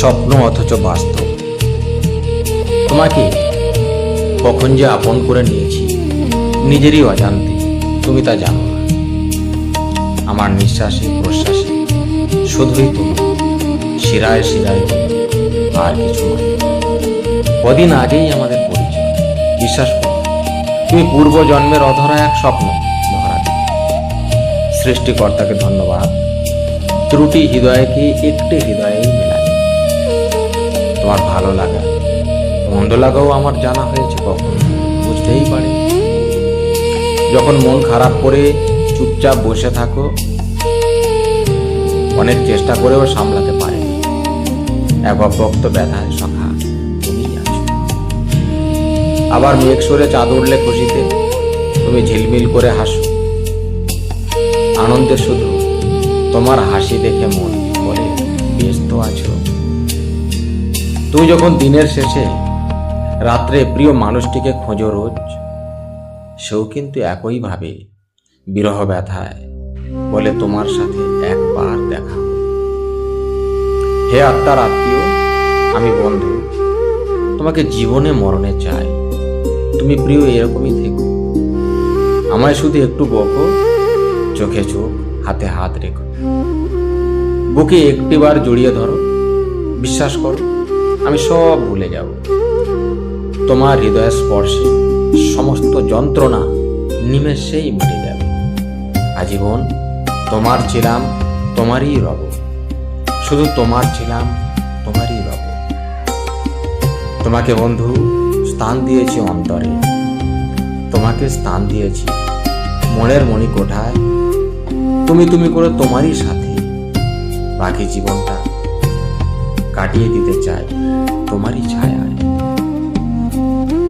স্বপ্ন অথচ বাস্তব। তোমাকে কখন যে আপন করে নিয়েছি নিজেরই অজান্তে, তুমি তা জানো না। আমার নিঃশ্বাসে প্রশ্বাসে শুধুই তুমি, শিরায় শিরায় তুমি, আর কিছু নয়। কদিন আগেই আমাদের পরিচয়, বিশ্বাস করো তুমি পূর্ব জন্মের অধরা এক স্বপ্ন ধরা দিলে। সৃষ্টিকর্তাকে ধন্যবাদ, ত্রুটি হৃদয়কে একটি হৃদয়েই মেলায়। তোমার ভালো লাগা মন্দ লাগাও আমার জানা হয়েছে, কখন বুঝতেই পারি। যখন মন খারাপ করে চুপচাপ বসে থাকো, অনেক চেষ্টা করেও সামলাতে পারেনি, এক অব্যক্ত ব্যথায় সখা তুমি আছো। আবার মেঘ সরে চাঁদ উঠলে খুশিতে তুমি ঝিলমিল করে হাসো। আনন্দে শুধু তোমার হাসি দেখে মন বলে ব্যস্ত আছো। তুমি যখন দিনের শেষে রাত্রে প্রিয় মানুষটিকে খোঁজো রোজ, সেও কিন্তু একই ভাবে বিরহ ব্যথায় বলে তোমার সাথে একবার দেখা। হে আত্মার আত্মীয়, আমি বন্ধু, তোমাকে জীবনে মরণে চাই। তুমি প্রিয় এরকমই থেকো, আমায় শুধু একটু বকো, চোখে চোখ হাতে হাত রেখো, বুকে একটিবার জড়িয়ে ধরো। বিশ্বাস করো আমি সব ভুলে যাব। তোমার হৃদয় স্পর্শে সমস্ত যন্ত্রণা নিমেষেই মিটে যাবে। আজীবন তোমার ছিলাম, তোমারই রব, শুধু তোমার ছিলাম, তোমারই রব। তোমাকে বন্ধু স্থান দিয়েছি অন্তরে, তোমাকে স্থান দিয়েছি মনের মণিকোঠায়। তুমি তুমি করে তোমারই সাথে বাকি জীবনটা কাটিয়ে দিতে চাই তোমারই ছায়ায়।